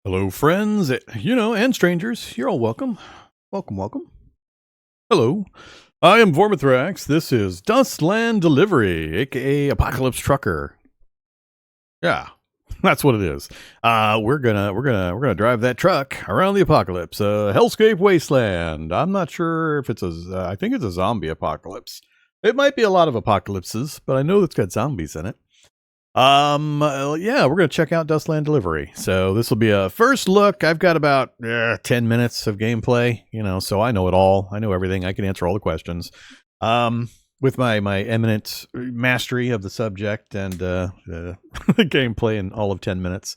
Hello, friends, and strangers. You're all welcome. Welcome, welcome. Hello. I am Vormithrax. This is Dustland Delivery, aka Apocalypse Trucker. Yeah, that's what it is. We're gonna drive that truck around the apocalypse, hellscape wasteland. I'm not sure if it's I think it's a zombie apocalypse. It might be a lot of apocalypses, but I know it's got zombies in it. Yeah, we're going to check out Dustland Delivery. So this will be a first look. I've got about 10 minutes of gameplay, so I know it all. I know everything. I can answer all the questions. With my eminent mastery of the subject and the gameplay in all of 10 minutes.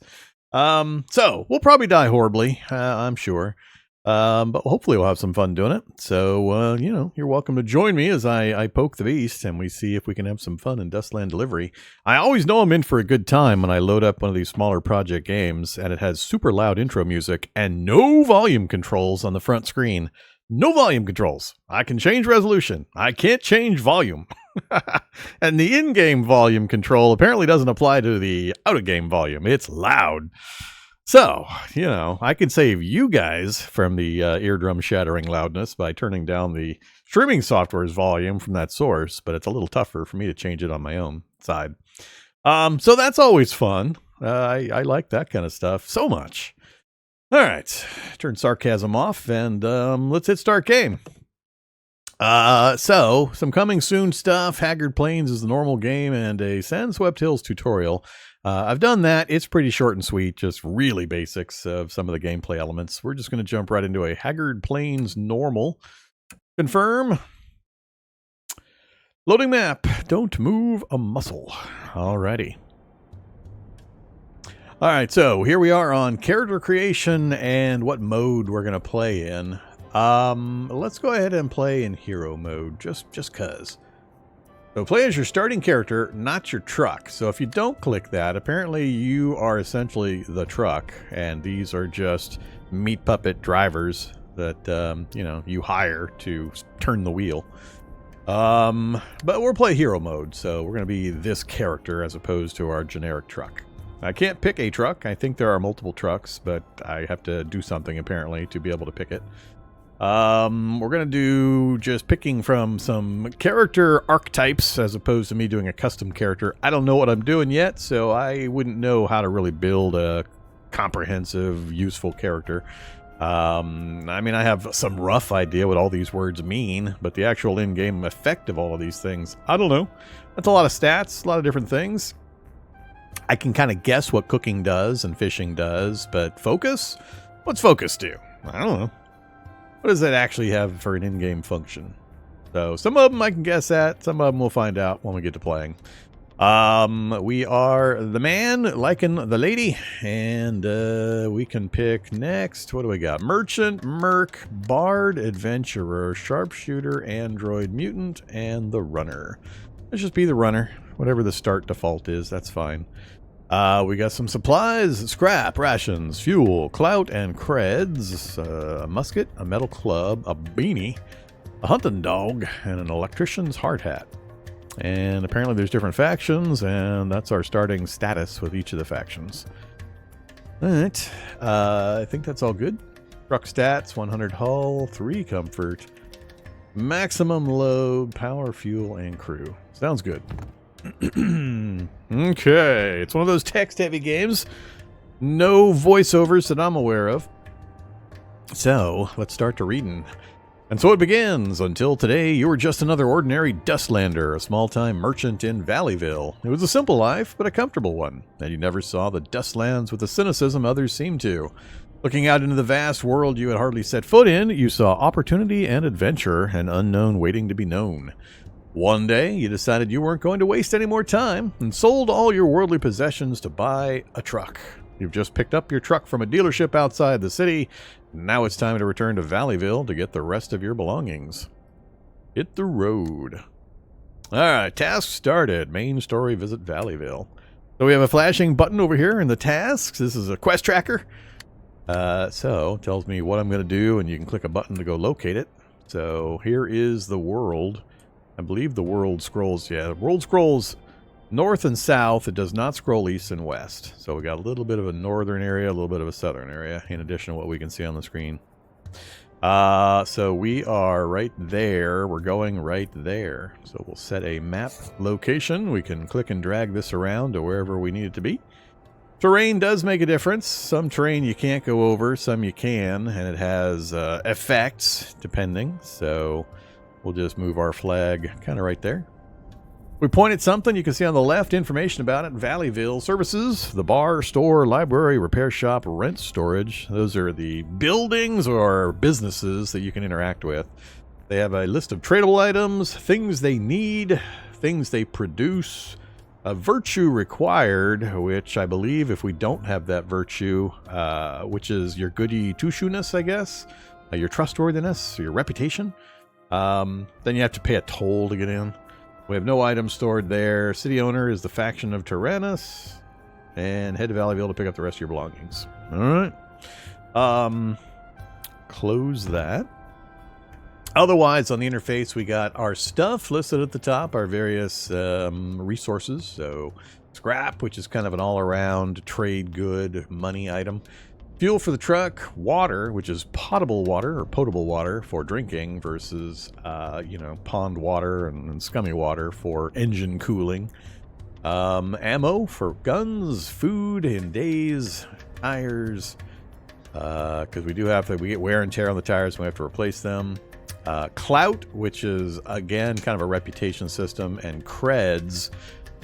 So we'll probably die horribly, I'm sure. But hopefully we'll have some fun doing it. So, you're welcome to join me as I poke the beast and we see if we can have some fun in Dustland Delivery. I always know I'm in for a good time when I load up one of these smaller project games and it has super loud intro music and no volume controls on the front screen. No volume controls. I can change resolution. I can't change volume. And the in-game volume control apparently doesn't apply to the out-of-game volume. It's loud. So, I can save you guys from the eardrum shattering loudness by turning down the streaming software's volume from that source, but it's a little tougher for me to change it on my own side. So that's always fun. I like that kind of stuff so much. All right, turn sarcasm off and let's hit start game. So some coming soon stuff. Haggard Plains is the normal game and a Sandswept Hills tutorial. I've done that. It's pretty short and sweet, just really basics of some of the gameplay elements. We're just going to jump right into a Haggard Plains normal. Confirm. Loading map. Don't move a muscle. Alrighty. Alright, so here we are on character creation and what mode we're going to play in. Let's go ahead and play in hero mode, just cuz. So play as your starting character, not your truck. So if you don't click that, apparently you are essentially the truck, and these are just meat puppet drivers that, you hire to turn the wheel. But we'll play hero mode, so we're going to be this character as opposed to our generic truck. I can't pick a truck. I think there are multiple trucks, but I have to do something apparently to be able to pick it. We're going to do just picking from some character archetypes as opposed to me doing a custom character. I don't know what I'm doing yet, so I wouldn't know how to really build a comprehensive, useful character. I mean, I have some rough idea what all these words mean, but the actual in-game effect of all of these things, I don't know. That's a lot of stats, a lot of different things. I can kind of guess what cooking does and fishing does, but focus? What's focus do? I don't know. What does that actually have for an in-game function? So some of them I can guess at. Some of them we'll find out when we get to playing. We are the man liking the lady. And we can pick next. What do we got? Merchant, Merc, Bard, Adventurer, Sharpshooter, Android, Mutant, and the Runner. Let's just be the Runner. Whatever the start default is, that's fine. We got some supplies, scrap, rations, fuel, clout, and creds, a musket, a metal club, a beanie, a hunting dog, and an electrician's hard hat. And apparently there's different factions, and that's our starting status with each of the factions. Alright, I think that's all good. Truck stats, 100 hull, 3 comfort, maximum load, power, fuel, and crew. Sounds good. Okay, it's one of those text-heavy games. No voiceovers that I'm aware of. So, let's start to reading. And so it begins. Until today, you were just another ordinary Dustlander, a small-time merchant in Valleyville. It was a simple life, but a comfortable one, and you never saw the Dustlands with the cynicism others seem to. Looking out into the vast world you had hardly set foot in, you saw opportunity and adventure, an unknown waiting to be known. One day, you decided you weren't going to waste any more time and sold all your worldly possessions to buy a truck. You've just picked up your truck from a dealership outside the city. Now it's time to return to Valleyville to get the rest of your belongings. Hit the road. Alright, task started. Main story, visit Valleyville. So we have a flashing button over here in the tasks. This is a quest tracker. So it tells me what I'm going to do, and you can click a button to go locate it. So here is the world. I believe the world scrolls, yeah, the world scrolls North and south, it does not scroll east and west. So we got a little bit of a northern area, a little bit of a southern area, in addition to what we can see on the screen. So we are right there. We're going right there. So we'll set a map location. We can click and drag this around to wherever we need it to be. Terrain does make a difference. Some terrain you can't go over, some you can, and it has effects depending. So we'll just move our flag kind of right there. We point at something, you can see on the left information about it. Valleyville services, the bar, store, library, repair shop, rent, storage. Those are the buildings or businesses that you can interact with. They have a list of tradable items, things they need, things they produce, a virtue required, which I believe if we don't have that virtue, which is your goody two-shoeness, I guess, your trustworthiness, your reputation, then you have to pay a toll to get in. We have no items stored there. City owner is the faction of Tyrannus. And head to Valleyville to pick up the rest of your belongings. Alright. Close that. Otherwise, on the interface, we got our stuff listed at the top, our various resources. So, scrap, which is kind of an all-around trade good money item. Fuel for the truck, water, which is potable water for drinking versus, pond water and scummy water for engine cooling. Ammo for guns, food in days, tires, because we get wear and tear on the tires and we have to replace them. Clout, which is, again, kind of a reputation system, and creds,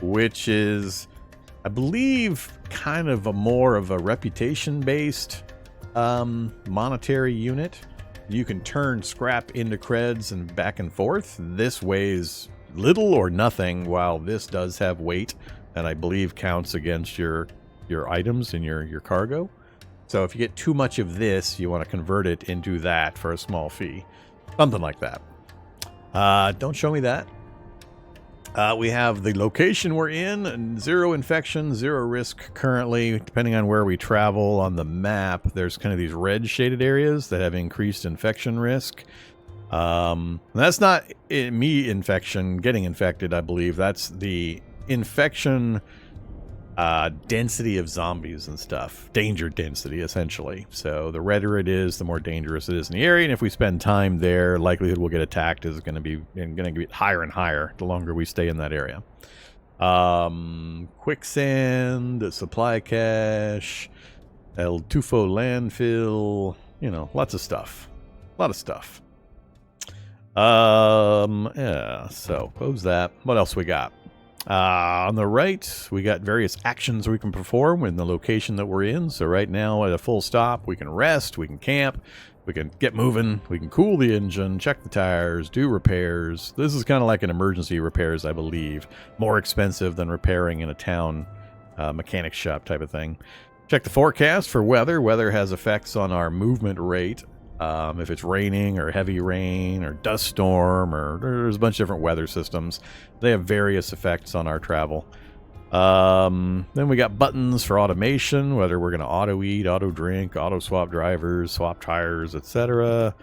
which is, I believe, kind of more of a reputation-based monetary unit. You can turn scrap into creds and back and forth. This weighs little or nothing, while this does have weight, and I believe counts against your items in your cargo. So if you get too much of this, you want to convert it into that for a small fee. Something like that. Don't show me that. We have the location we're in, 0 infection, 0 risk currently. Depending on where we travel on the map, there's kind of these red shaded areas that have increased infection risk. That's not me getting infected, I believe. That's the infection density of zombies and stuff. Danger density, essentially. So the redder it is, the more dangerous it is in the area. And if we spend time there, likelihood we'll get attacked is going to get higher and higher the longer we stay in that area. Quicksand, supply cache, El Tufo landfill, lots of stuff. A lot of stuff. Yeah, so close that. What else we got? On the right, we got various actions we can perform in the location that we're in. So right now, at a full stop, we can rest, we can camp, we can get moving, we can cool the engine, check the tires, do repairs. This is kind of like an emergency repairs, I believe. More expensive than repairing in a town mechanic shop type of thing. Check the forecast for weather. Weather has effects on our movement rate. If it's raining or heavy rain or dust storm, or there's a bunch of different weather systems. They have various effects on our travel. Then we got buttons for automation, whether we're going to auto eat, auto drink, auto swap drivers, swap tires, etc.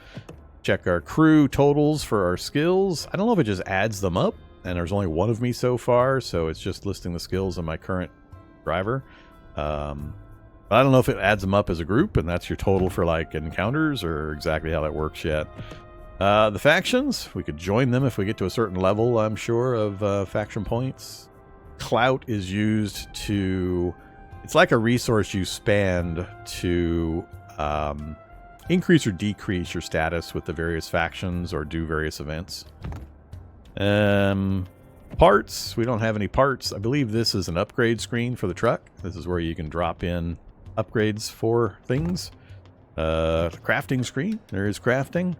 Check our crew totals for our skills. I don't know if it just adds them up, and there's only one of me so far, so it's just listing the skills of my current driver. I don't know if it adds them up as a group, and that's your total for, like, encounters, or exactly how that works yet. The factions, we could join them if we get to a certain level, I'm sure, of faction points. Clout is used to... It's like a resource you spend to increase or decrease your status with the various factions or do various events. Parts, we don't have any parts. I believe this is an upgrade screen for the truck. This is where you can drop in upgrades for things. Crafting screen, there is crafting.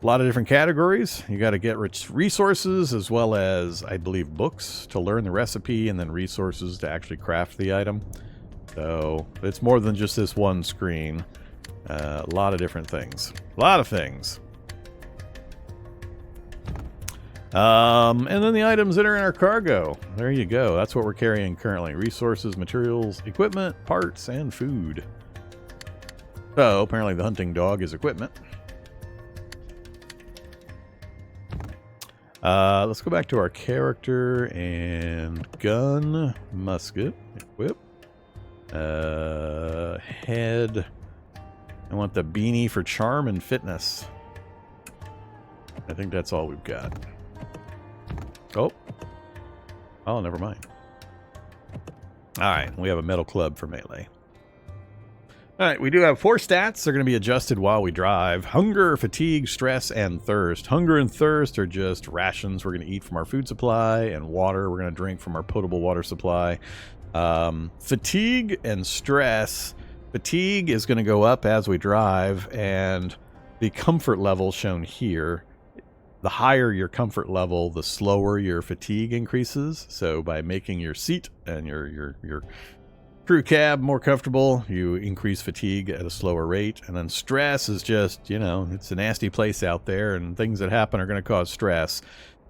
A lot of different categories. You got to get rich resources as well as, I believe, books to learn the recipe, and then resources to actually craft the item. So it's more than just this one screen. A lot of different things. A lot of things. And then the items that are in our cargo. There you go. That's what we're carrying currently. Resources, materials, equipment, parts, and food. So, apparently the hunting dog is equipment. Let's go back to our character and gun, musket, equip, head. I want the beanie for charm and fitness. I think that's all we've got. Oh, never mind. All right, we have a metal club for melee. All right, we do have 4 stats. They're going to be adjusted while we drive. Hunger, fatigue, stress, and thirst. Hunger and thirst are just rations we're going to eat from our food supply, and water we're going to drink from our potable water supply. Fatigue and stress. Fatigue is going to go up as we drive, and the comfort level shown here. The higher your comfort level, the slower your fatigue increases. So by making your seat and your crew cab more comfortable, you increase fatigue at a slower rate. And then stress is just, you know, it's a nasty place out there, and things that happen are going to cause stress.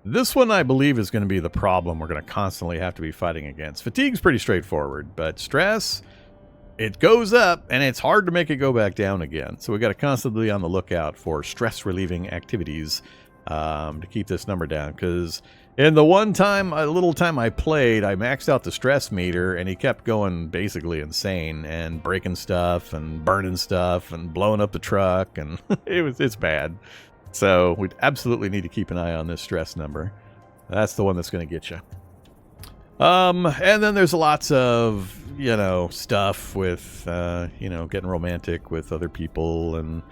This one, I believe, is going to be the problem we're going to constantly have to be fighting against. Fatigue's pretty straightforward, but stress, it goes up, and it's hard to make it go back down again. So we got to constantly be on the lookout for stress-relieving activities to keep this number down, because in the little time I played, I maxed out the stress meter, and he kept going basically insane and breaking stuff and burning stuff and blowing up the truck, and it's bad. So we absolutely need to keep an eye on this stress number. That's the one that's going to get you. And then there's lots of, you know, stuff with, you know, getting romantic with other people, and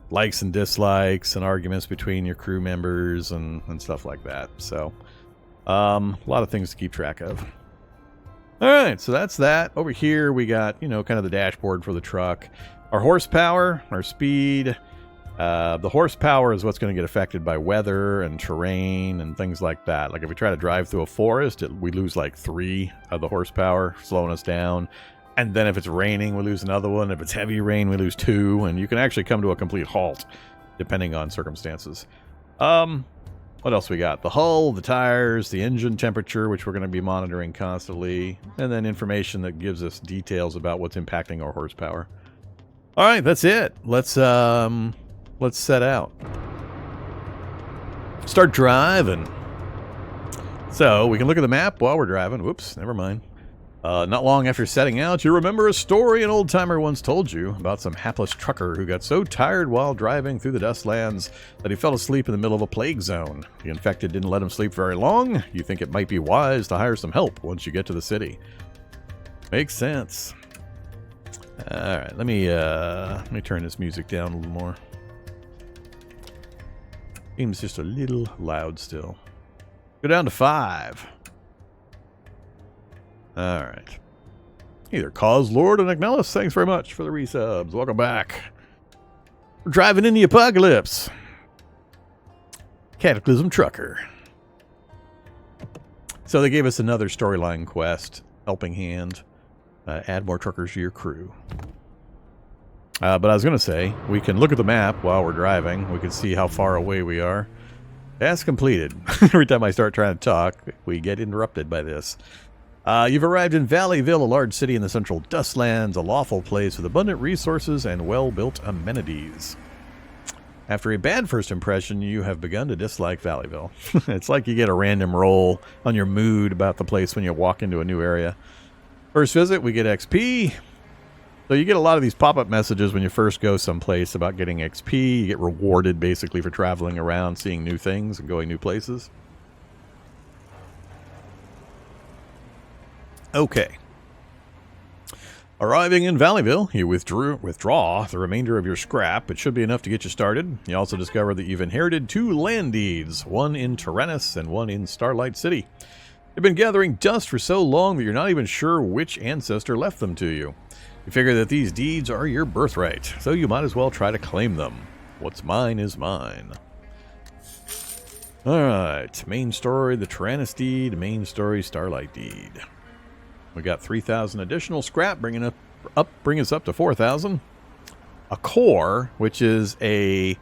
likes and dislikes and arguments between your crew members and stuff like that. So a lot of things to keep track of. All right, so that's that. Over here we got, you know, kind of the dashboard for the truck. Our horsepower, our speed. The horsepower is what's going to get affected by weather and terrain and things like that. Like if we try to drive through a forest, we lose like 3 of the horsepower, slowing us down. And then if it's raining, we lose another one. If it's heavy rain, we lose 2. And you can actually come to a complete halt, depending on circumstances. What else we got? The hull, the tires, the engine temperature, which we're going to be monitoring constantly. And then information that gives us details about what's impacting our horsepower. All right, that's it. Let's set out. Start driving. So we can look at the map while we're driving. Whoops, never mind. Not long after setting out, you remember a story an old-timer once told you about some hapless trucker who got so tired while driving through the Dustlands that he fell asleep in the middle of a plague zone. The infected didn't let him sleep very long. You think it might be wise to hire some help once you get to the city. Makes sense. All right, let me turn this music down a little more. Seems just a little loud still. Go down to 5. All right. Either Cause Lord and Agnellis, thanks very much for the resubs. Welcome back. We're driving in the apocalypse. Cataclysm Trucker. So they gave us another storyline quest, Helping Hand. Add more truckers to your crew. But I was going to say, we can look at the map while we're driving. We can see how far away we are. Task completed. Every time I start trying to talk, we get interrupted by this. You've arrived in Valleyville, a large city in the central Dustlands, a lawful place with abundant resources and well-built amenities. After a bad first impression, you have begun to dislike Valleyville. It's like you get a random roll on your mood about the place when you walk into a new area. First visit, we get XP. So you get a lot of these pop-up messages when you first go someplace about getting XP. You get rewarded basically for traveling around, seeing new things and going new places. Okay. Arriving in Valleyville, you withdraw the remainder of your scrap. It should be enough to get you started. You also discover that you've inherited 2 land deeds, one in Tyrannus and one in Starlight City. You've been gathering dust for so long that you're not even sure which ancestor left them to you. You figure that these deeds are your birthright, so you might as well try to claim them. What's mine is mine. Alright, main story, the Tyrannus deed, main story, Starlight deed. We got 3,000 additional scrap, bring us up to 4,000. A core, which is a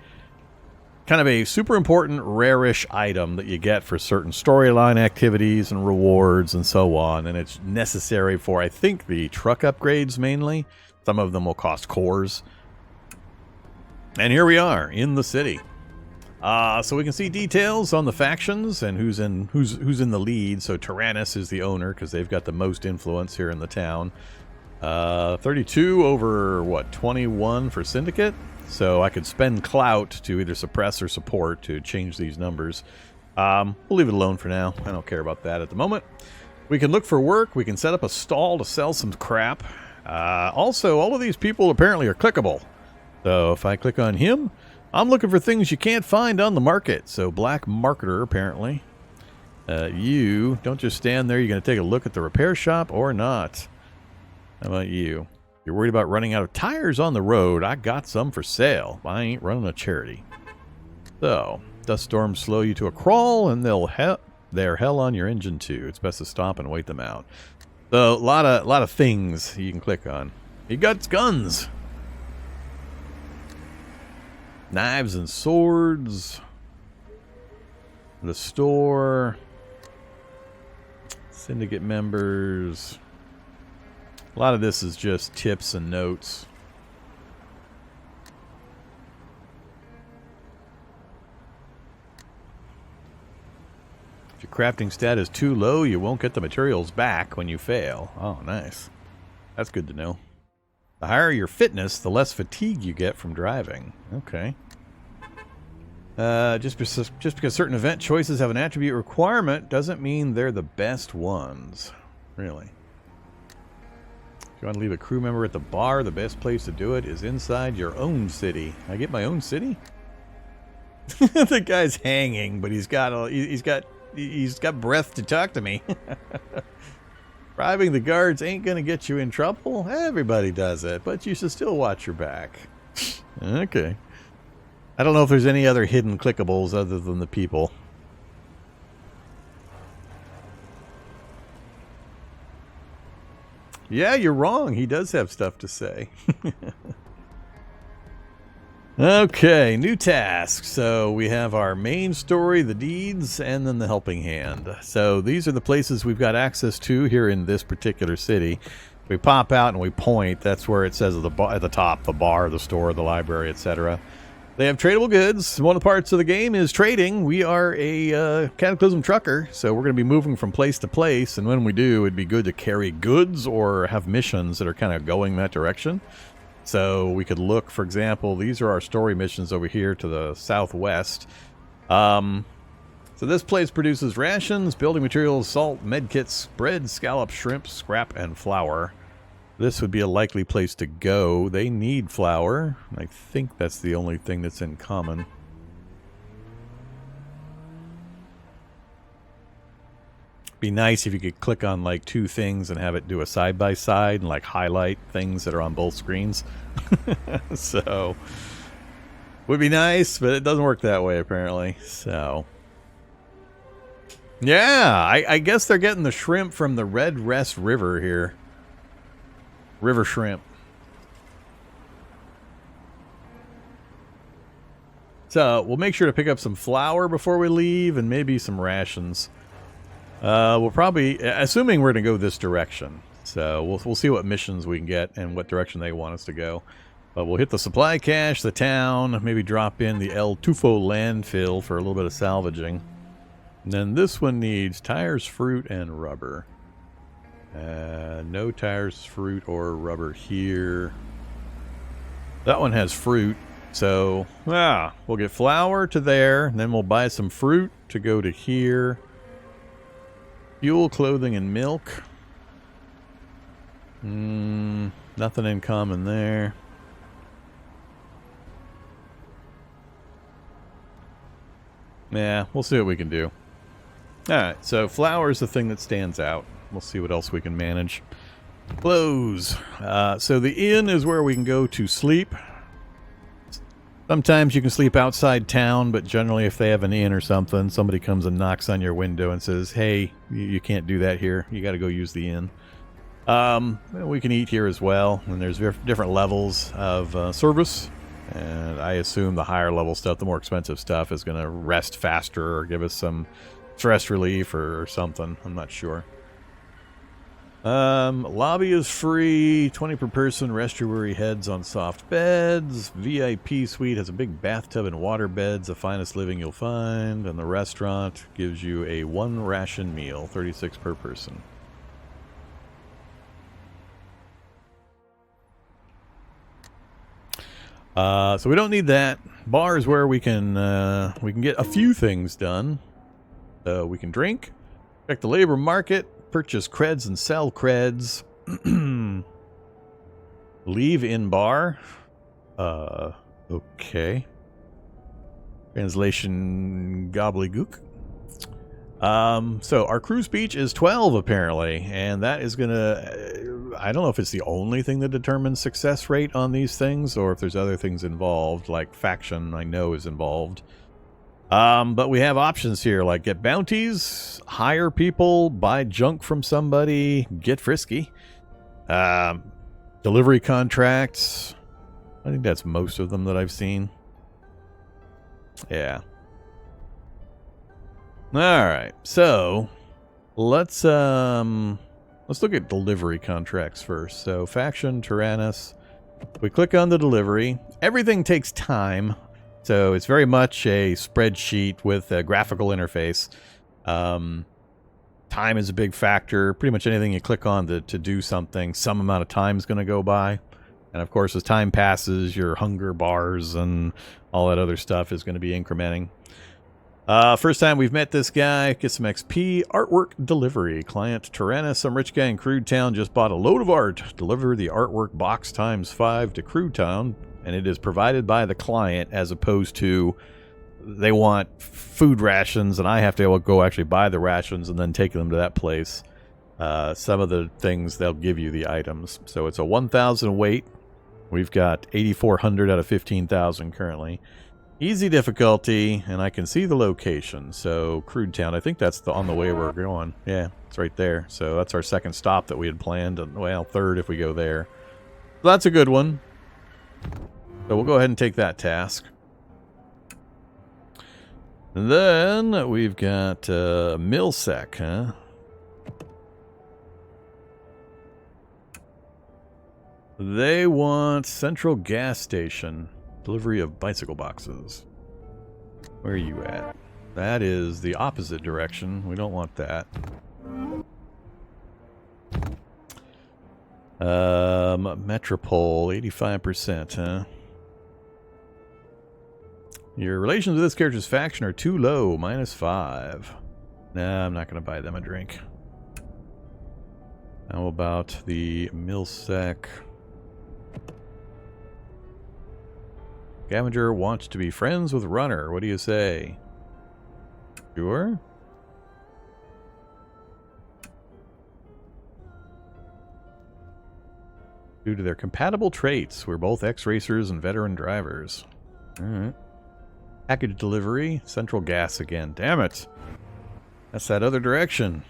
kind of a super important rarish item that you get for certain storyline activities and rewards and so on. And it's necessary for, I think, the truck upgrades mainly. Some of them will cost cores. And here we are in the city. So we can see details on the factions and who's in the lead. So Tyrannus is the owner because they've got the most influence here in the town. 32 over, what, 21 for Syndicate? So I could spend clout to either suppress or support to change these numbers. We'll leave it alone for now. I don't care about that at the moment. We can look for work. We can set up a stall to sell some crap. Also, all of these people apparently are clickable. So if I click on him, I'm looking for things you can't find on the market. So black marketer, apparently. You don't just stand there. You're going to take a look at the repair shop or not. How about you? You're worried about running out of tires on the road. I got some for sale. I ain't running a charity. So, dust storms slow you to a crawl, and they're hell on your engine too. It's best to stop and wait them out. So, a lot of things you can click on. He got guns, knives and swords. The store, syndicate members. A lot of this is just tips and notes. If your crafting stat is too low, you won't get the materials back when you fail. Oh, nice. That's good to know. The higher your fitness, the less fatigue you get from driving. Okay. Just because certain event choices have an attribute requirement doesn't mean they're the best ones. Really. If you want to leave a crew member at the bar, the best place to do it is inside your own city. I get my own city? The guy's hanging, but he's got breath to talk to me. Bribing the guards ain't gonna get you in trouble. Everybody does it, but you should still watch your back. Okay. I don't know if there's any other hidden clickables other than the people. Yeah, you're wrong. He does have stuff to say. Okay, new tasks. So we have our main story, the deeds, and then the helping hand. So these are the places we've got access to here in this particular city. We pop out and we point. That's where it says at the top, the bar, the store, the library, etc. They have tradable goods. One of the parts of the game is trading. We are a Cataclysm trucker, so we're going to be moving from place to place, and when we do, it'd be good to carry goods or have missions that are kind of going that direction. So we could look, for example, these are our story missions over here to the southwest. So this place produces rations, building materials, salt, medkits, bread, scallops, shrimp, scrap, and flour. This would be a likely place to go. They need flour. I think that's the only thing that's in common. Be nice if you could click on like two things and have it do a side-by-side and like highlight things that are on both screens. So, would be nice, but it doesn't work that way apparently. So, yeah, I guess they're getting the shrimp from the Red Rest River here. River shrimp. So we'll make sure to pick up some flour before we leave and maybe some rations. We'll probably, assuming we're going to go this direction. So we'll see what missions we can get and what direction they want us to go. But we'll hit the supply cache, the town, maybe drop in the El Tufo landfill for a little bit of salvaging. And then this one needs tires, fruit, and rubber. No tires, fruit, or rubber here. That one has fruit, so we'll get flour to there, and then we'll buy some fruit to go to here. Fuel, clothing, and milk. Nothing in common there. Yeah, we'll see what we can do. Alright, so flour is the thing that stands out. We'll see what else we can manage. Clothes. So the inn is where we can go to sleep. Sometimes you can sleep outside town, but generally if they have an inn or something, somebody comes and knocks on your window and says, hey, you can't do that here. You got to go use the inn. We can eat here as well, and there's different levels of service. And I assume the higher level stuff, the more expensive stuff, is going to rest faster or give us some stress relief or something. I'm not sure. Lobby is free, 20 per person, rest your weary heads on soft beds. VIP suite has a big bathtub and water beds, the finest living you'll find. And the restaurant gives you a 1 ration meal, 36 per person. So we don't need that. Bar is where we can get a few things done. We can drink, check the labor market, purchase creds and sell creds. Leave in bar. Okay. Translation gobbledygook. So our cruise beach is 12 apparently, and that is gonna, I don't know if it's the only thing that determines success rate on these things, or if there's other things involved, like faction I know is involved. But we have options here, like get bounties, hire people, buy junk from somebody, get frisky. Delivery contracts. I think that's most of them that I've seen. Yeah. Alright, so let's look at delivery contracts first. So faction, Tyrannus. We click on the delivery. Everything takes time. So it's very much a spreadsheet with a graphical interface. Time is a big factor. Pretty much anything you click on to do something, some amount of time is going to go by. And of course, as time passes, your hunger bars and all that other stuff is going to be incrementing. First time we've met this guy, get some XP. Artwork delivery. Client Tyrannus, some rich guy in Crude Town just bought a load of art. Deliver the artwork box ×5 to Crude Town. And it is provided by the client, as opposed to they want food rations and I have to go actually buy the rations and then take them to that place. Some of the things, they'll give you the items. So it's a 1,000 weight. We've got 8,400 out of 15,000 currently. Easy difficulty, and I can see the location. So Crude Town, I think that's on the way we're going. Yeah, it's right there. So that's our second stop that we had planned. And, well, third if we go there. So that's a good one. So we'll go ahead and take that task. And then we've got Millsec, huh? They want Central Gas Station. Delivery of bicycle boxes. Where are you at? That is the opposite direction. We don't want that. Metropole, 85%, huh? Your relations with this character's faction are too low, -5. Nah, I'm not going to buy them a drink. How about the Millsec? Scavenger wants to be friends with Runner. What do you say? Sure? Due to their compatible traits, we're both ex-racers and veteran drivers. Alright. Package delivery. Central Gas again. Damn it. That's that other direction.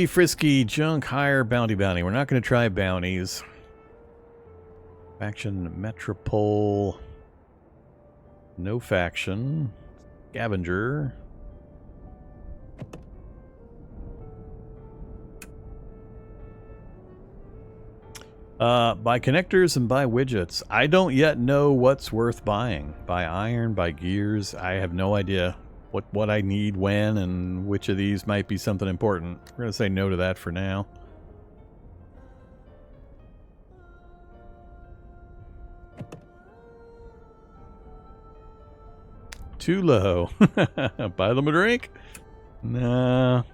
Frisky, junk, hire, bounty. We're not going to try bounties. Faction, Metropole. No faction. Scavenger. Buy connectors and buy widgets. I don't yet know what's worth buying. Buy iron, buy gears. I have no idea what I need when and which of these might be something important. We're going to say no to that for now. Too low. Buy them a drink? Nah.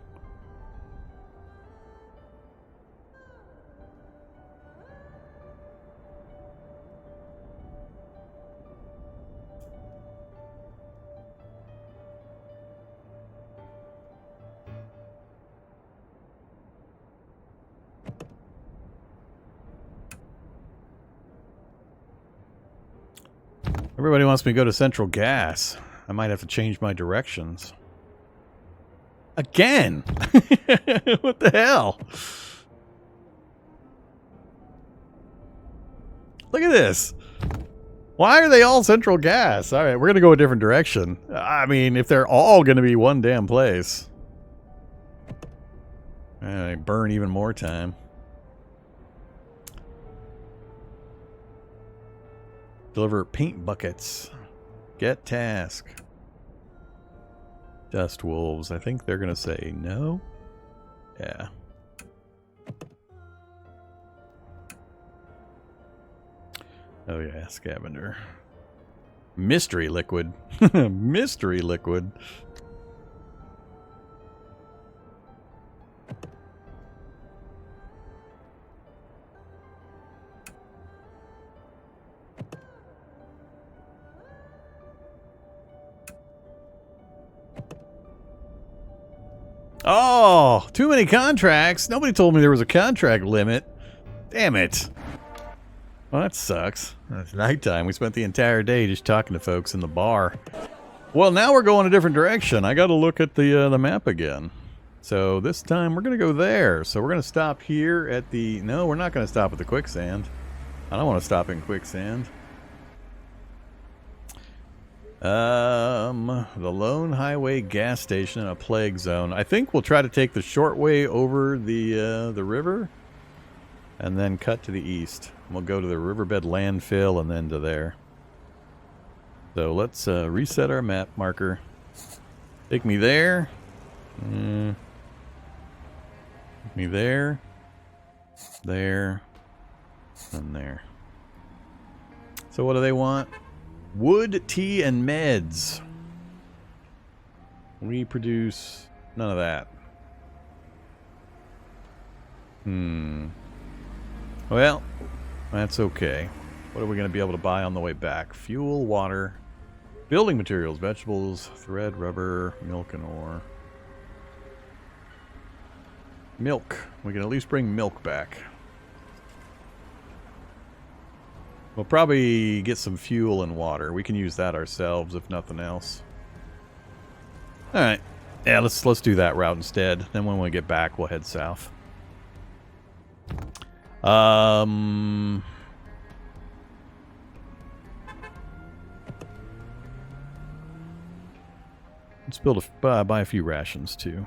Everybody wants me to go to Central Gas. I might have to change my directions. Again? What the hell? Look at this. Why are they all central gas? All right, we're going to go a different direction. I mean, if they're all going to be one damn place. I burn even more time. Deliver paint buckets. Get task. Dust wolves. I think they're going to say no. Yeah. Oh yeah, scavenger. Mystery liquid. Mystery liquid. Oh, too many contracts. Nobody told me there was a contract limit. Damn it. Well, that sucks. It's nighttime. We spent the entire day just talking to folks in the bar. Well, now we're going a different direction. I got to look at the map again. So this time we're going to go there. So we're going to stop here at the... No, we're not going to stop at the quicksand. I don't want to stop in quicksand. The Lone Highway gas station in a plague zone. I think we'll try to take the short way over the river and then cut to the east. We'll go to the riverbed landfill and then to there. So let's reset our map marker. Take me there. Take me there. There. And there. So what do they want? Wood, tea, and meds. We produce none of that. Well, that's okay. What are we going to be able to buy on the way back? Fuel, water, building materials, vegetables, thread, rubber, milk, and ore. Milk. We can at least bring milk back. We'll probably get some fuel and water. We can use that ourselves, if nothing else. All right. Yeah, let's do that route instead. Then when we get back, we'll head south. Let's buy a few rations too.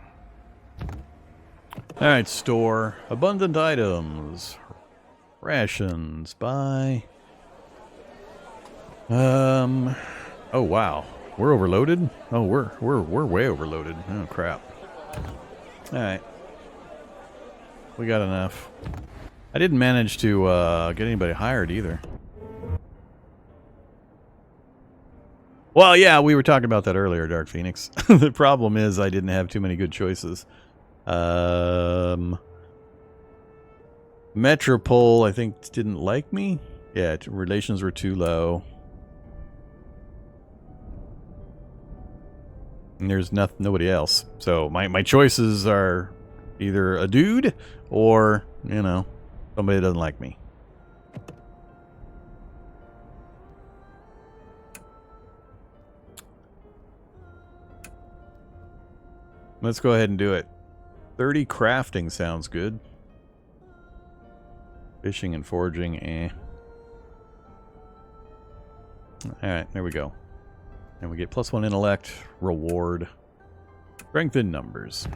All right, store abundant items, rations. Buy. Oh wow, we're overloaded. Oh, we're way overloaded. Oh crap. All right, we got enough. I didn't manage to get anybody hired either. Well, yeah, we were talking about that earlier, Dark Phoenix. The problem is I didn't have too many good choices. Metropole, I think, didn't like me. Yeah, relations were too low. And there's nobody else. So my choices are either a dude or, you know, somebody that doesn't like me. Let's go ahead and do it. 30 crafting sounds good. Fishing and foraging, eh. Alright, there we go. And we get +1 intellect, reward, strength in numbers.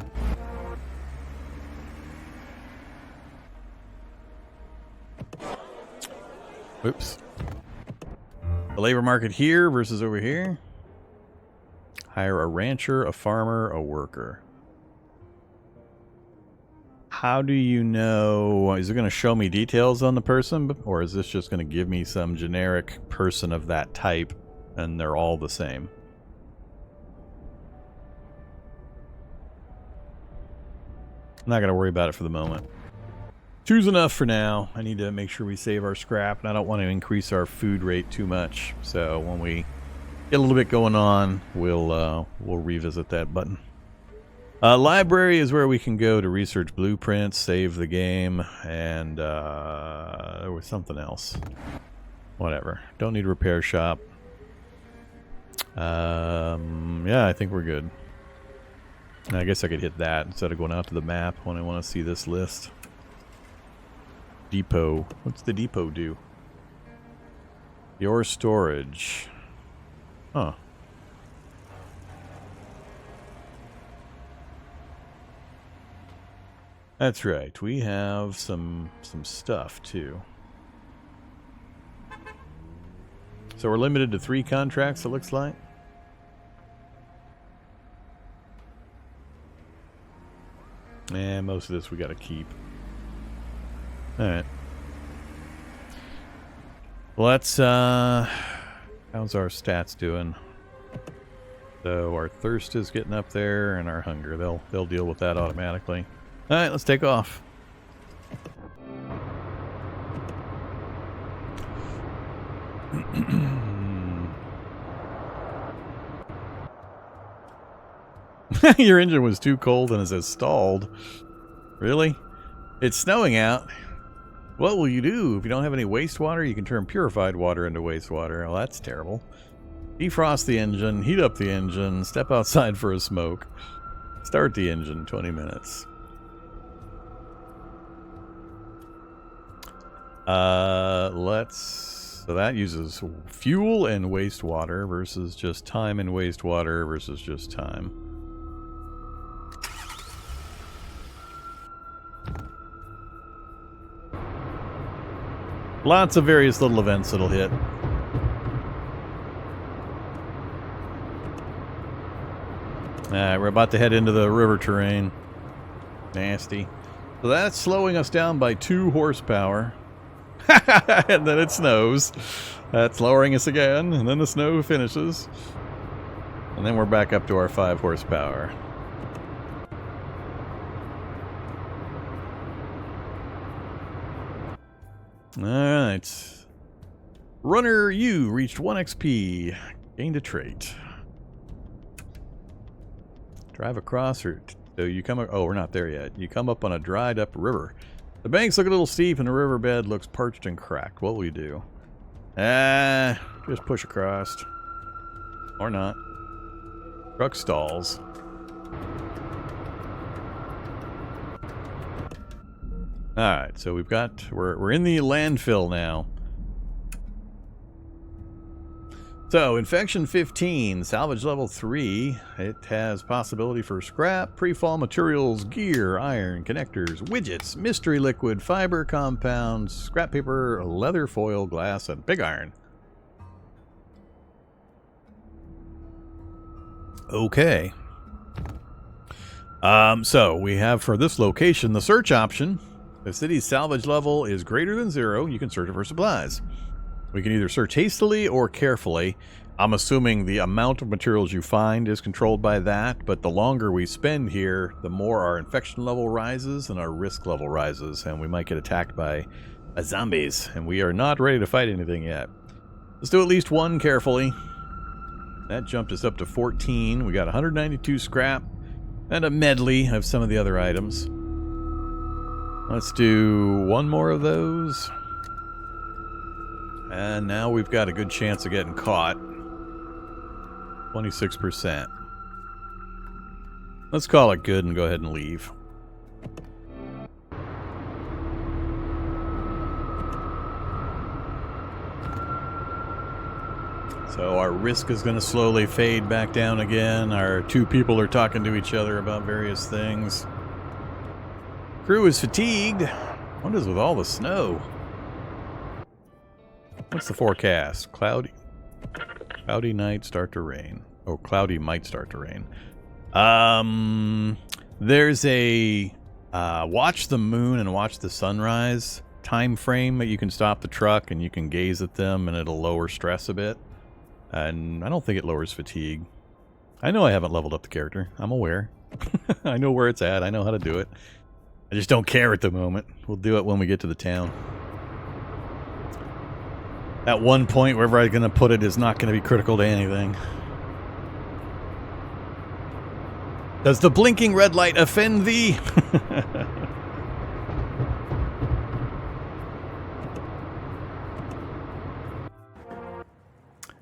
Oops. The labor market here versus over here. Hire a rancher, a farmer, a worker. How do you know? Is it going to show me details on the person? Or is this just going to give me some generic person of that type and they're all the same? I'm not going to worry about it for the moment. Two's enough for now. I need to make sure we save our scrap, and I don't want to increase our food rate too much. So when we get a little bit going on, we'll revisit that button. Library is where we can go to research blueprints, save the game, and there was something else. Whatever. Don't need a repair shop. Yeah, I think we're good. I guess I could hit that instead of going out to the map when I want to see this list. Depot. What's the depot do? Your storage. Huh. That's right. We have some stuff too. So we're limited to 3 contracts, it looks like. And most of this we got to keep. All right. Let's how's our stats doing? So our thirst is getting up there, and our hunger. They'll deal with that automatically. All right, let's take off. Your engine was too cold and is stalled. Really? It's snowing out. What will you do? If you don't have any wastewater, you can turn purified water into wastewater. Well, that's terrible. Defrost the engine, heat up the engine, step outside for a smoke. Start the engine, 20 minutes. So that uses fuel and wastewater versus just time and wastewater versus just time. Lots of various little events that'll hit. Alright, we're about to head into the river terrain. Nasty. So that's slowing us down by 2 horsepower. And then it snows. That's lowering us again, and then the snow finishes. And then we're back up to our 5 horsepower. Alright. Runner U reached 1 XP. Gained a trait. Drive across, or so you come. Oh, we're not there yet. You come up on a dried up river. The banks look a little steep and the riverbed looks parched and cracked. What will you do? Just push across. Or not. Truck stalls. Alright, so we're in the landfill now. So, Infection 15, salvage level 3. It has possibility for scrap, pre-fall materials, gear, iron, connectors, widgets, mystery liquid, fiber compounds, scrap paper, leather foil, glass, and pig iron. Okay. So, we have for this location the search option. If the city's salvage level is greater than 0, you can search it for supplies. We can either search hastily or carefully. I'm assuming the amount of materials you find is controlled by that, but the longer we spend here, the more our infection level rises and our risk level rises, and we might get attacked by zombies, and we are not ready to fight anything yet. Let's do at least 1 carefully. That jumped us up to 14. We got 192 scrap and a medley of some of the other items. Let's do 1 more of those. And now we've got a good chance of getting caught. 26%. Let's call it good and go ahead and leave. So our risk is going to slowly fade back down again. Our 2 people are talking to each other about various things. Crew is fatigued. What is with all the snow? What's the forecast? Cloudy. Cloudy night, start to rain. Oh, cloudy might start to rain. There's a watch the moon and watch the sunrise time frame that you can stop the truck and you can gaze at them and it'll lower stress a bit. And I don't think it lowers fatigue. I know I haven't leveled up the character. I'm aware. I know where it's at. I know how to do it. I just don't care at the moment. We'll do it when we get to the town. At one point, wherever I'm going to put it is not going to be critical to anything. Does the blinking red light offend thee?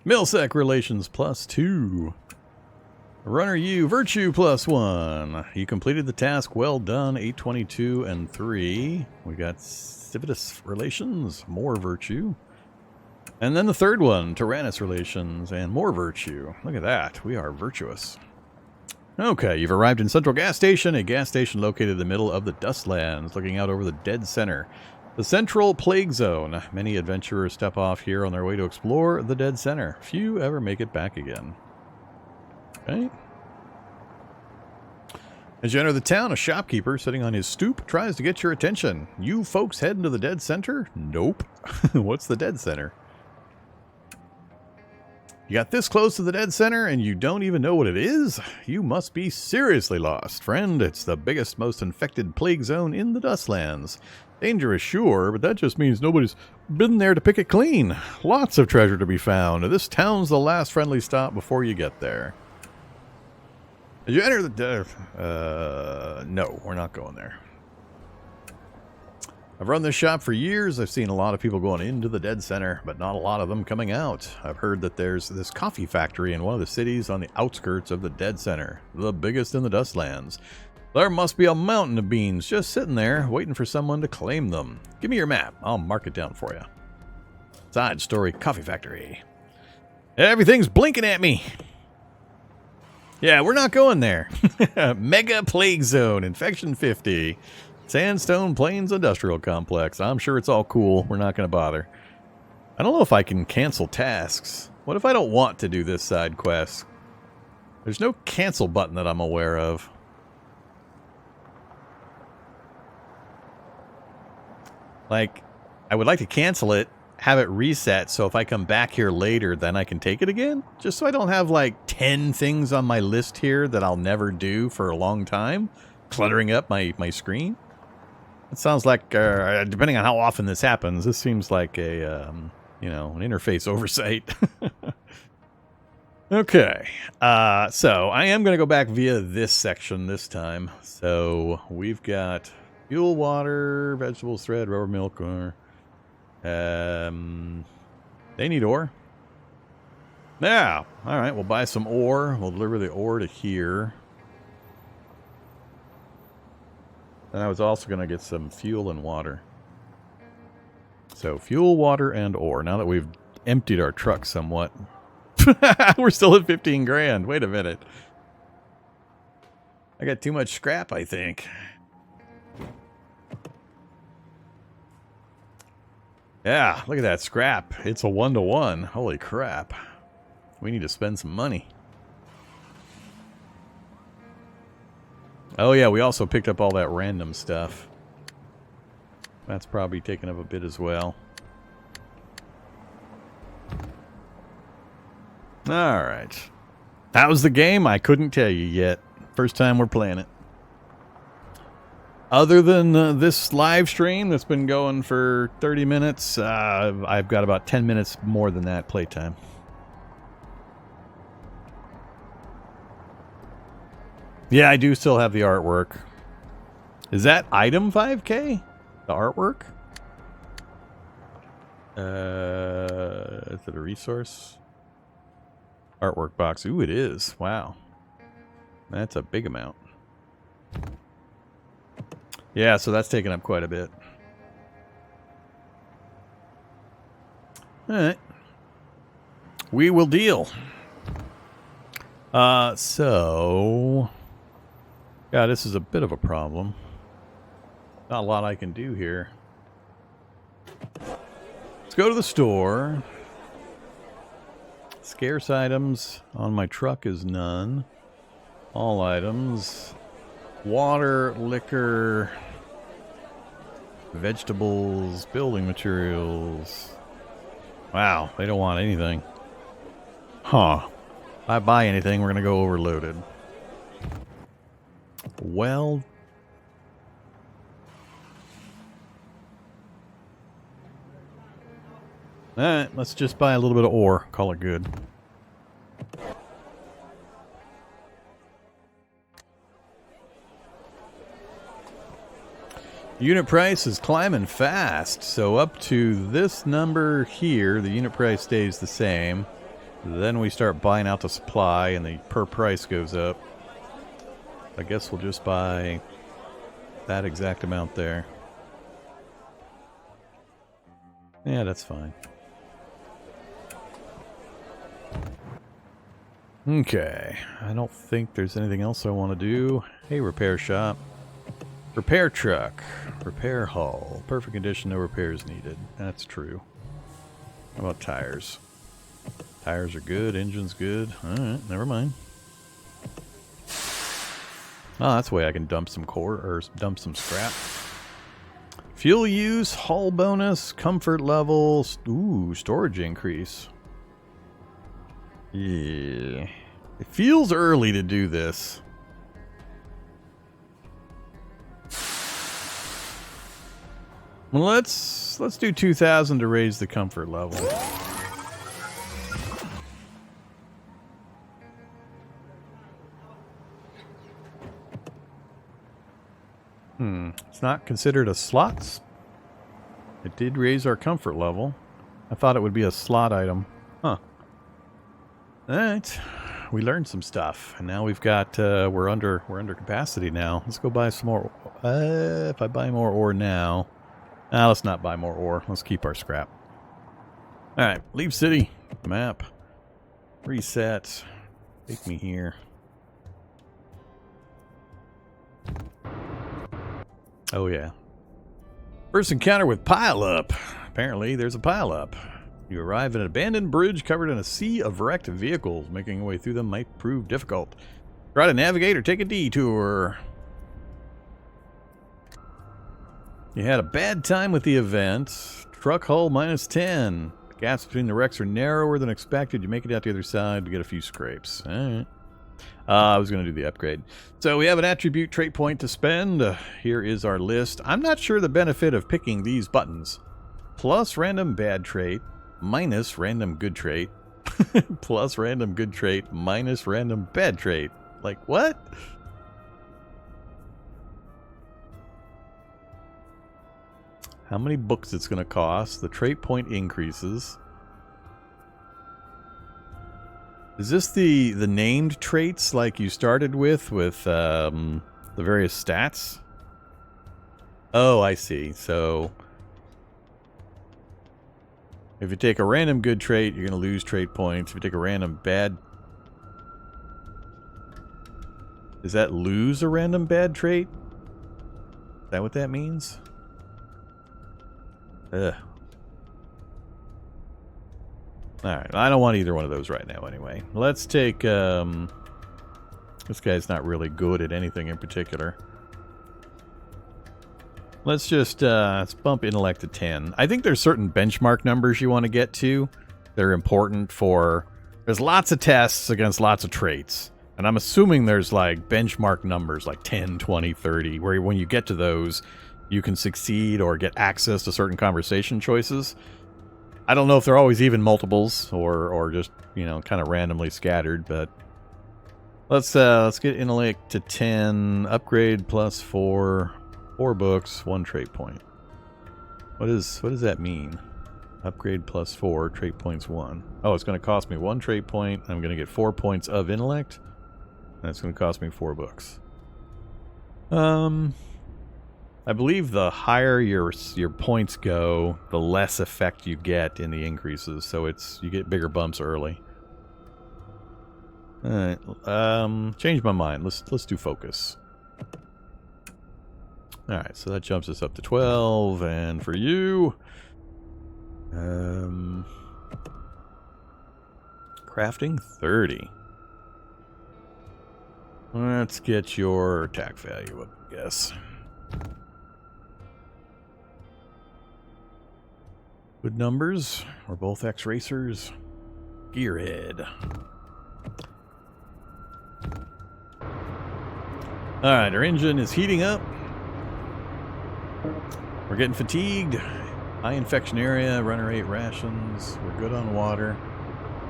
Milsec relations +2. Runner U, virtue +1. You completed the task, well done, 822 and 3. We got civitas relations, more virtue. And then the third one, Tyrannus relations and more virtue. Look at that. We are virtuous. Okay, you've arrived in Central Gas Station, a gas station located in the middle of the Dustlands, looking out over the dead center. The Central Plague Zone. Many adventurers step off here on their way to explore the dead center. Few ever make it back again. Okay. As you enter the town, a shopkeeper sitting on his stoop tries to get your attention. You folks heading to the dead center? Nope. What's the dead center? You got this close to the dead center and you don't even know what it is? You must be seriously lost, friend. It's the biggest, most infected plague zone in the Dustlands. Dangerous, sure, but that just means nobody's been there to pick it clean. Lots of treasure to be found. This town's the last friendly stop before you get there. As you enter the... no, we're not going there. I've run this shop for years. I've seen a lot of people going into the dead center, but not a lot of them coming out. I've heard that there's this coffee factory in one of the cities on the outskirts of the dead center, the biggest in the Dustlands. There must be a mountain of beans just sitting there, waiting for someone to claim them. Give me your map. I'll mark it down for you. Side story coffee factory. Everything's blinking at me. Yeah, we're not going there. Mega plague zone, infection 50. Sandstone Plains Industrial Complex. I'm sure it's all cool. We're not going to bother. I don't know if I can cancel tasks. What if I don't want to do this side quest? There's no cancel button that I'm aware of. Like, I would like to cancel it, have it reset, so if I come back here later, then I can take it again? Just so I don't have, like, 10 things on my list here that I'll never do for a long time, cluttering up my screen. It sounds like, depending on how often this happens, this seems like a, you know, an interface oversight. Okay, so I am going to go back via this section this time. So we've got fuel, water, vegetables, thread, rubber, milk, or... they need ore. Yeah, alright, we'll buy some ore. We'll deliver the ore to here. And I was also going to get some fuel and water. So, fuel, water, and ore. Now that we've emptied our truck somewhat. We're still at 15 grand. Wait a minute. I got too much scrap, I think. Yeah, look at that scrap. It's a 1-to-1. Holy crap. We need to spend some money. Oh yeah, we also picked up all that random stuff. That's probably taken up a bit as well. Alright. How's the game? I couldn't tell you yet. First time we're playing it. Other than this live stream that's been going for 30 minutes, I've got about 10 minutes more than that playtime. Yeah, I do still have the artwork. Is that item 5K? The artwork? Is it a resource? Artwork box. Ooh, it is. Wow. That's a big amount. Yeah, so that's taken up quite a bit. Alright. We will deal. So... Yeah, this is a bit of a problem. Not a lot I can do here. Let's go to the store. Scarce items on my truck is none. All items. Water, liquor, vegetables, building materials. Wow, they don't want anything. Huh. If I buy anything, we're going to go overloaded. Well... Alright, let's just buy a little bit of ore. Call it good. Unit price is climbing fast, so up to this number here, the unit price stays the same. Then we start buying out the supply and the per price goes up. I guess we'll just buy that exact amount there. Yeah, that's fine. Okay, I don't think there's anything else I want to do. Hey, repair shop. Repair truck. Repair hull. Perfect condition, no repairs needed. That's true. How about tires? Tires are good, engine's good. Alright, never mind. Oh, that's the way I can dump some core, or dump some scrap. Fuel use, hull bonus, comfort level, ooh, storage increase. Yeah. It feels early to do this. Well, let's do 2,000 to raise the comfort level. It's not considered a slot. It did raise our comfort level. I thought it would be a slot item. Huh. Alright. We learned some stuff. And now we've got we're under capacity now. Let's go buy some more. If I buy more ore now. Let's not buy more ore. Let's keep our scrap. Alright, leave city. Map. Reset. Take me here. Oh yeah. First encounter with pile-up. Apparently there's a pile-up. You arrive at an abandoned bridge covered in a sea of wrecked vehicles. Making your way through them might prove difficult. Try to navigate or take a detour. You had a bad time with the event. Truck hull -10. The gaps between the wrecks are narrower than expected. You make it out the other side to get a few scrapes. Alright. I was going to do the upgrade. So we have an attribute trait point to spend. Here is our list. I'm not sure the benefit of picking these buttons. Plus random bad trait, minus random good trait, plus random good trait, minus random bad trait. Like what? How many books it's going to cost. The trait point increases. Is this the named traits like you started with the various stats? Oh, I see. So if you take a random good trait, you're going to lose trait points. If you take a random bad... Does that lose a random bad trait? Is that what that means? Ugh. Alright, I don't want either one of those right now anyway. Let's take, this guy's not really good at anything in particular. Let's just, let's bump intellect to 10. I think there's certain benchmark numbers you want to get to. They're important for, there's lots of tests against lots of traits. And I'm assuming there's like benchmark numbers like 10, 20, 30, where when you get to those, you can succeed or get access to certain conversation choices. I don't know if they're always even multiples or just, you know, kind of randomly scattered, but let's get intellect to 10, upgrade plus 4 books, 1 trait point. What does that mean? Upgrade plus 4, trait points 1. Oh, it's going to cost me 1 trait point. I'm going to get 4 points of intellect. And it's going to cost me 4 books. I believe the higher your points go, the less effect you get in the increases. So you get bigger bumps early. All right, change my mind. Let's do focus. All right, so that jumps us up to 12, and for you, crafting 30. Let's get your attack value up, I guess. Good numbers. We're both X-Racers. Gearhead. Alright, our engine is heating up. We're getting fatigued. High infection area, runner 8 rations. We're good on water.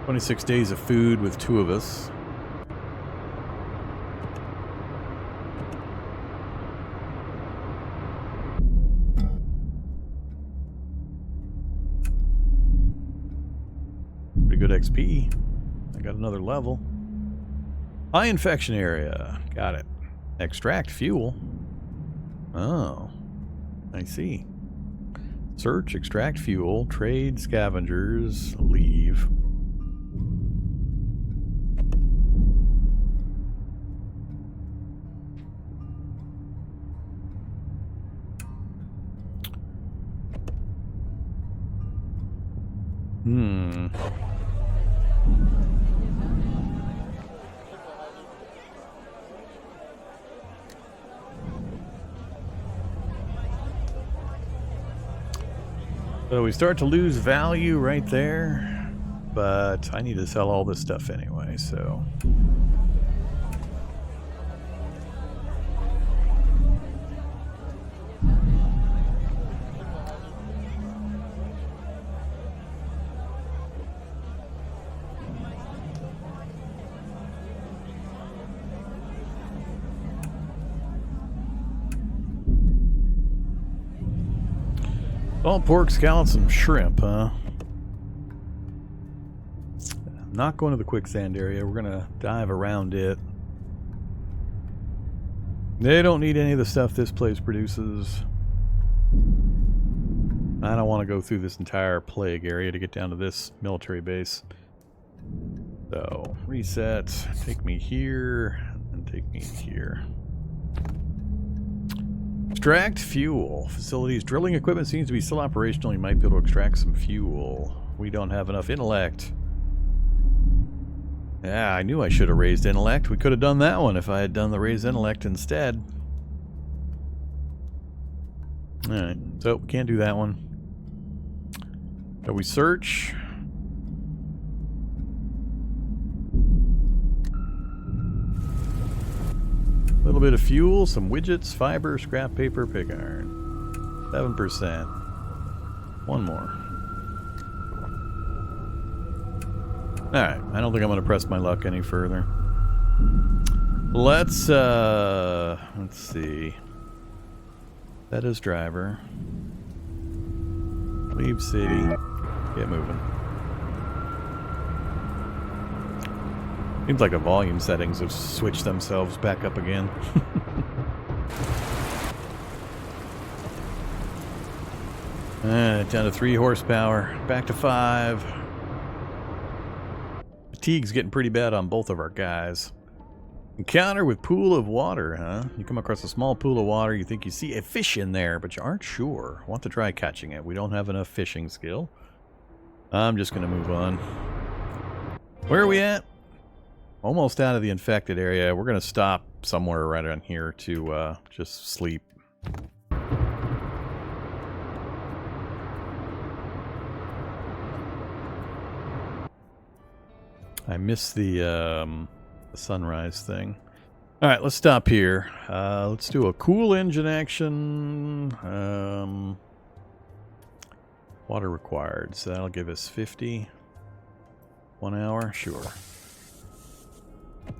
26 days of food with 2 of us. Good XP. I got another level. High infection area. Got it. Extract fuel. Oh. I see. Search, extract fuel, trade, scavengers, leave. So we start to lose value right there, but I need to sell all this stuff anyway, so... Salt pork, scallops, and shrimp, huh? I'm not going to the quicksand area. We're going to dive around it. They don't need any of the stuff this place produces. I don't want to go through this entire plague area to get down to this military base. So, reset. Take me here, and take me here. Extract fuel. Facilities. Drilling equipment seems to be still operational. You might be able to extract some fuel. We don't have enough intellect. Yeah, I knew I should have raised intellect. We could have done that one if I had done the raised intellect instead. Alright, so we can't do that one. So we search. A little bit of fuel, some widgets, fiber, scrap paper, pig iron. 7%. One more. Alright, I don't think I'm going to press my luck any further. Let's see. That is driver. Leave city. Get moving. Seems like the volume settings have switched themselves back up again. Down to 3 horsepower. Back to 5. Fatigue's getting pretty bad on both of our guys. Encounter with pool of water, huh? You come across a small pool of water, you think you see a fish in there, but you aren't sure. Want to try catching it. We don't have enough fishing skill. I'm just going to move on. Where are we at? Almost out of the infected area. We're going to stop somewhere right around here to just sleep. I missed the sunrise thing. Alright, let's stop here. Let's do a cool engine action. Water required, so that'll give us 50. 1 hour, sure.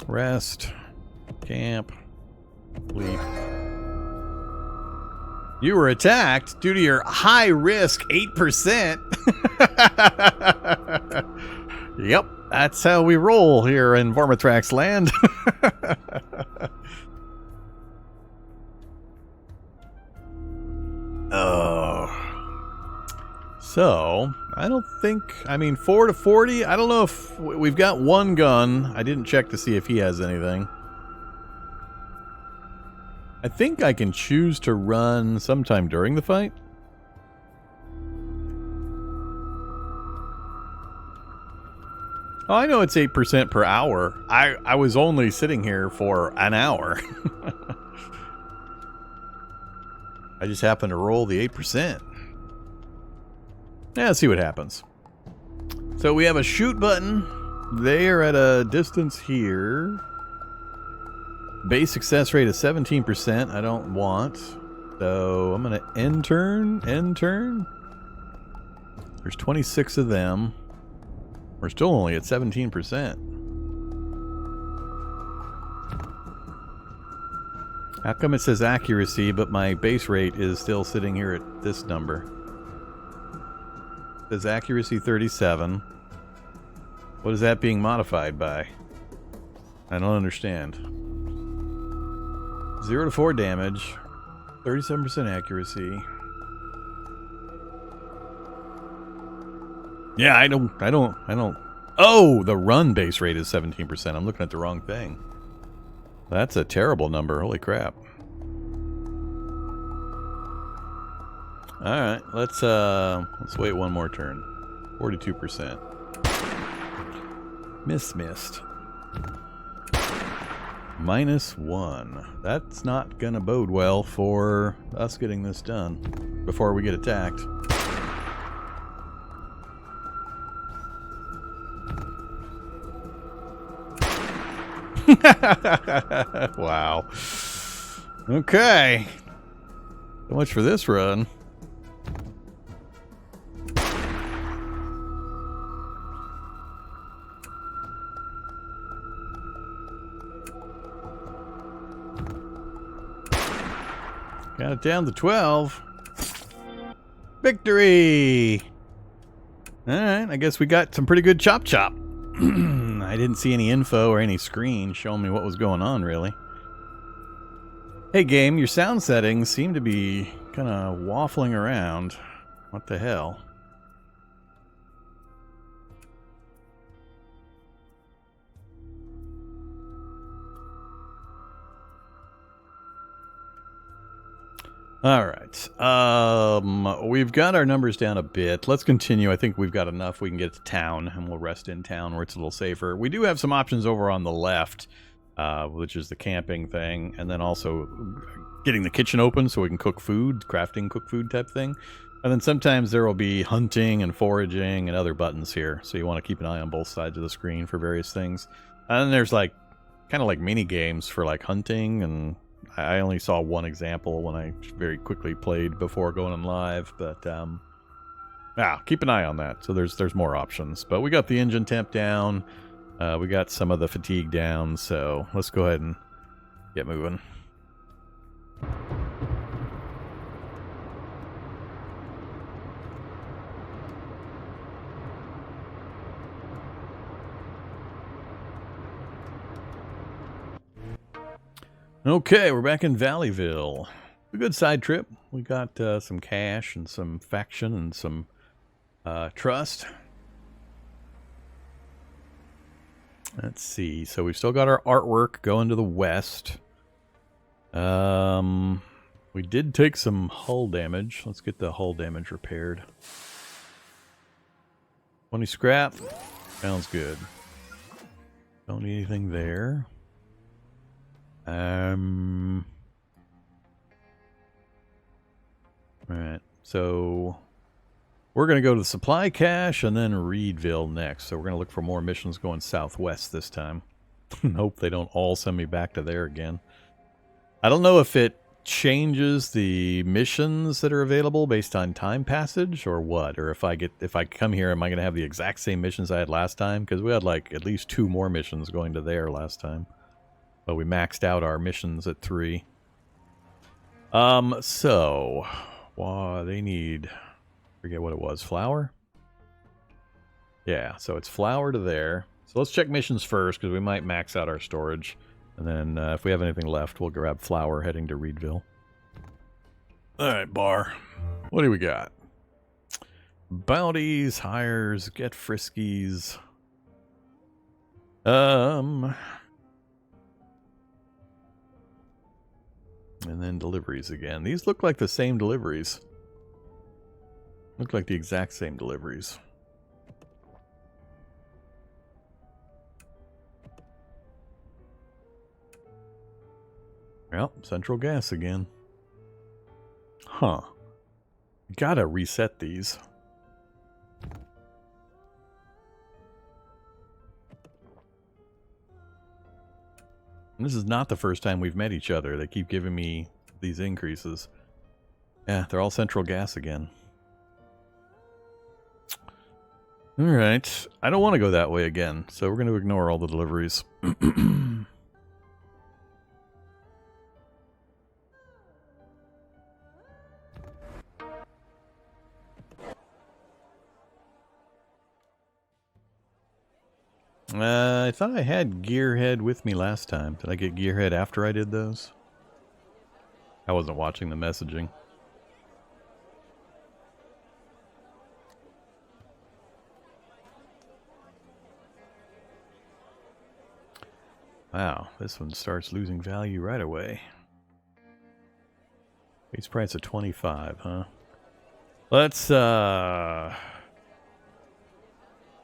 Rest. Camp. Sleep. You were attacked due to your high risk 8%. Yep, that's how we roll here in Vormatrax land. Oh. So, I don't think, I mean, 4 to 40, I don't know if we've got one gun. I didn't check to see if he has anything. I think I can choose to run sometime during the fight. Oh, I know it's 8% per hour. I was only sitting here for an hour. I just happened to roll the 8%. Yeah, let's see what happens. So we have a shoot button. They are at a distance here. Base success rate is 17%. I don't want. So I'm going to end turn. There's 26 of them. We're still only at 17%. How come it says accuracy, but my base rate is still sitting here at this number? It says accuracy 37. What is that being modified by? I don't understand. 0 to 4 damage. 37% accuracy. Yeah, I don't. Oh, the run base rate is 17%. I'm looking at the wrong thing. That's a terrible number. Holy crap. All right, let's wait one more turn. 42%. Missed. -1. That's not gonna bode well for us getting this done before we get attacked. Wow. Okay. So much for this run. Got it down to 12. Victory! Alright, I guess we got some pretty good chop. I didn't see any info or any screen showing me what was going on, really. Hey game, your sound settings seem to be kind of waffling around. What the hell? Alright. We've got our numbers down a bit. Let's continue. I think we've got enough. We can get to town, and we'll rest in town where it's a little safer. We do have some options over on the left, which is the camping thing, and then also getting the kitchen open so we can cook food, crafting cook food type thing. And then sometimes there will be hunting and foraging and other buttons here, so you want to keep an eye on both sides of the screen for various things. And then there's like kind of like mini games for like hunting, and I only saw one example when I very quickly played before going on live, but keep an eye on that. So there's more options, but we got the engine temp down, we got some of the fatigue down, so let's go ahead and get moving. Okay, we're back in Valleyville. A good side trip. We got some cash and some faction and some trust. Let's see. So we've still got our artwork going to the west. We did take some hull damage. Let's get the hull damage repaired. 20 scrap. Sounds good. Don't need anything there. Alright, so we're going to go to the supply cache and then Reedville next. So we're going to look for more missions going southwest this time. Hope they don't all send me back to there again. I don't know if it changes the missions that are available based on time passage or what, or if I come here, am I going to have the exact same missions I had last time? Because we had like at least 2 more missions going to there last time. But we maxed out our missions at 3. So, they need, forget what it was, flour? Yeah, so it's flour to there. So let's check missions first, because we might max out our storage. And then if we have anything left, we'll grab flour heading to Reedville. Alright, bar. What do we got? Bounties, hires, get friskies. And then deliveries again. These look like the same deliveries. Look like the exact same deliveries. Well, central gas again. Huh. Gotta reset these. And this is not the first time we've met each other. They keep giving me these increases. Yeah, they're all central gas again. Alright. I don't want to go that way again, so we're going to ignore all the deliveries. I thought I had Gearhead with me last time. Did I get Gearhead after I did those? I wasn't watching the messaging. Wow, this one starts losing value right away. Base price of 25, huh? Let's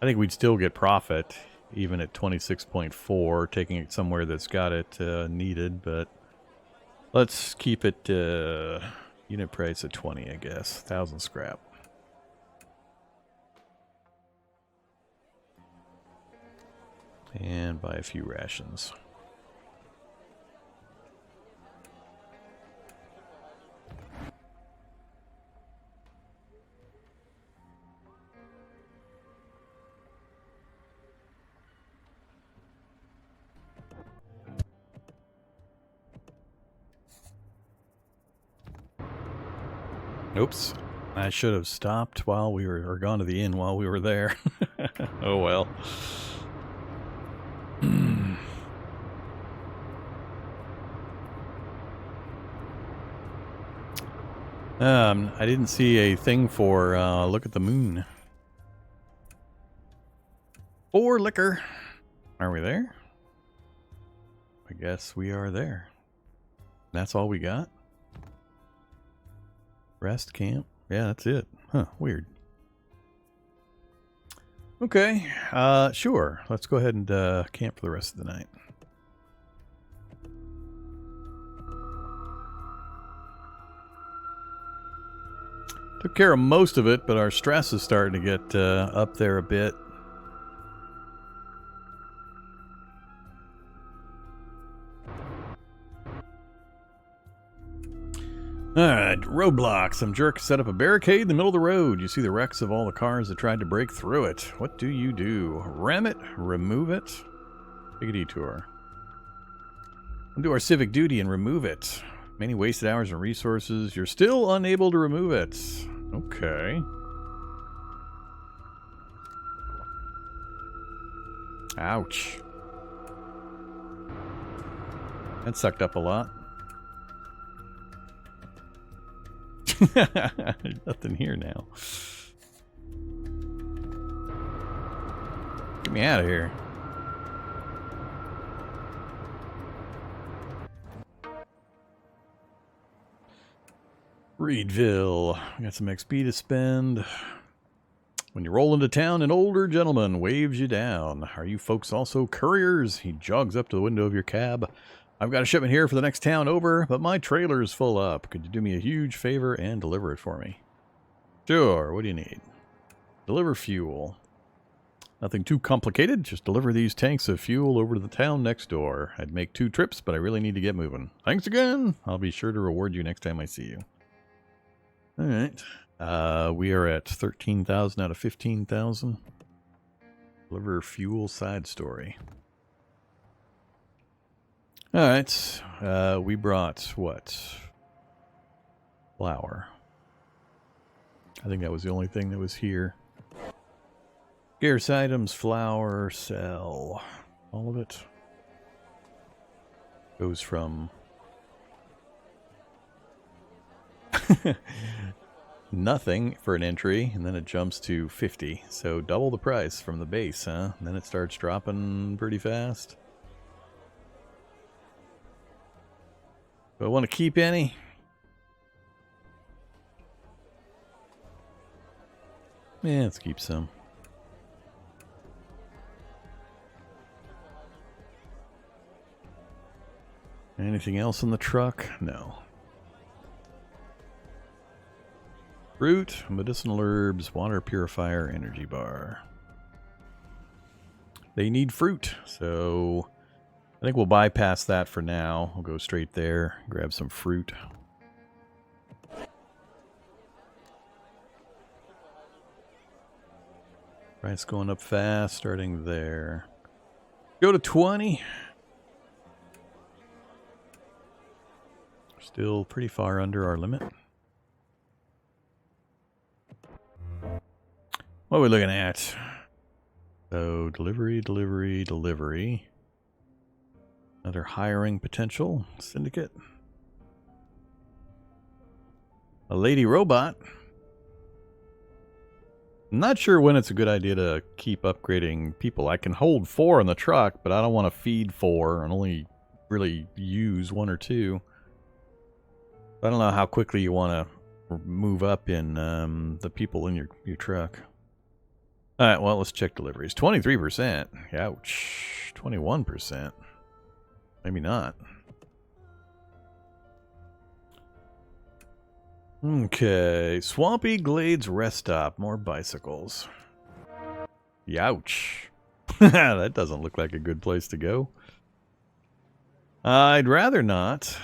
I think we'd still get profit, even at 26.4, taking it somewhere that's got it needed, but let's keep it unit price at 20, I guess. 1,000 scrap. And buy a few rations. Oops. I should have stopped while we were, or gone to the inn while we were there. Oh well. I didn't see a thing for look at the moon. For liquor. Are we there? I guess we are there. That's all we got? Rest camp? Yeah, that's it. Huh, weird. Okay, sure. Let's go ahead and camp for the rest of the night. Took care of most of it, but our stress is starting to get up there a bit. Alright, roadblock. Some jerk set up a barricade in the middle of the road. You see the wrecks of all the cars that tried to break through it. What do you do? Ram it? Remove it? Take a detour. We'll do our civic duty and remove it. Many wasted hours and resources. You're still unable to remove it. Okay. Ouch. That sucked up a lot. There's nothing here now. Get me out of here. Reedville. We got some XP to spend. When you roll into town, an older gentleman waves you down. Are you folks also couriers? He jogs up to the window of your cab. I've got a shipment here for the next town over, but my trailer's full up. Could you do me a huge favor and deliver it for me? Sure, what do you need? Deliver fuel. Nothing too complicated, just deliver these tanks of fuel over to the town next door. I'd make 2 trips, but I really need to get moving. Thanks again! I'll be sure to reward you next time I see you. Alright. We are at 13,000 out of 15,000. Deliver fuel side story. Alright, we brought, what? Flour. I think that was the only thing that was here. Scarce items, flour, sell. All of it. Goes from... nothing for an entry, and then it jumps to 50. So double the price from the base, huh? And then it starts dropping pretty fast. Do I want to keep any? Yeah, let's keep some. Anything else in the truck? No. Fruit, medicinal herbs, water purifier, energy bar. They need fruit, so I think we'll bypass that for now. We'll go straight there, grab some fruit. Price going up fast, starting there. Go to 20. Still pretty far under our limit. What are we looking at? So, delivery. Another hiring potential. Syndicate. A lady robot. I'm not sure when it's a good idea to keep upgrading people. I can hold 4 in the truck, but I don't want to feed 4 and only really use 1 or 2. I don't know how quickly you want to move up in the people in your truck. All right, well, let's check deliveries. 23%. Ouch. 21%. Maybe not. Okay. Swampy Glades Rest Stop. More bicycles. Youch. That doesn't look like a good place to go. I'd rather not.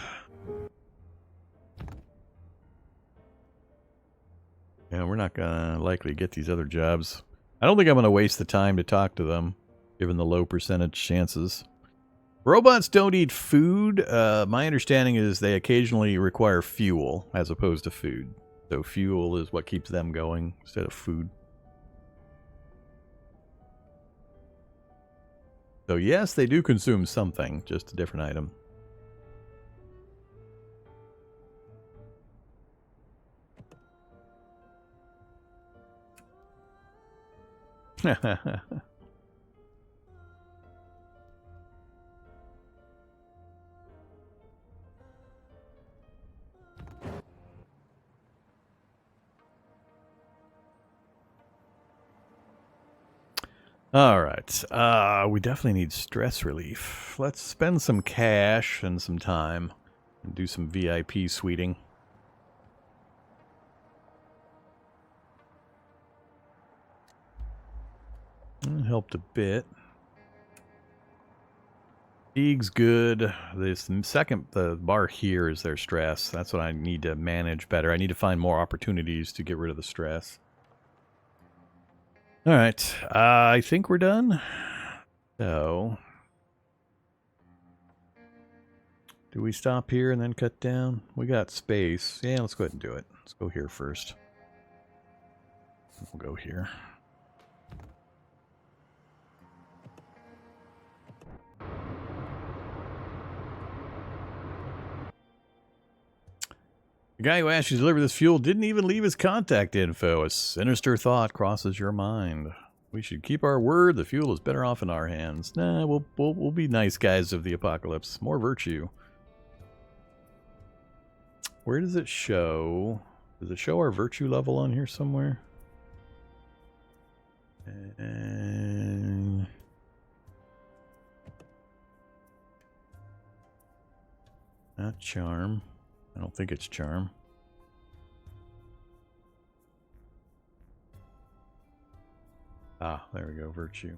Yeah, we're not going to likely get these other jobs. I don't think I'm going to waste the time to talk to them, given the low percentage chances. Robots don't eat food. My understanding is they occasionally require fuel as opposed to food. So fuel is what keeps them going instead of food. So yes, they do consume something, just a different item. All right. We definitely need stress relief. Let's spend some cash and some time and do some VIP suiting. That helped a bit. Fatigue's good. The bar here is their stress. That's what I need to manage better. I need to find more opportunities to get rid of the stress. All right. I think we're done. So, do we stop here and then cut down? We got space. Yeah, let's go ahead and do it. Let's go here first. We'll go here. The guy who asked you to deliver this fuel didn't even leave his contact info. A sinister thought crosses your mind. We should keep our word. The fuel is better off in our hands. Nah, we'll be nice guys of the apocalypse. More virtue. Where does it show? Does it show our virtue level on here somewhere? And not charm. I don't think it's charm. Ah, there we go, virtue.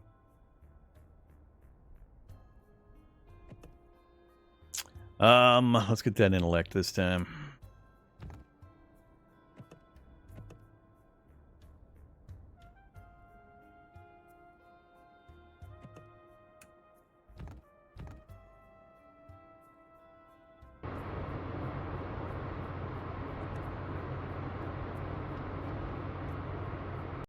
Let's get that intellect this time.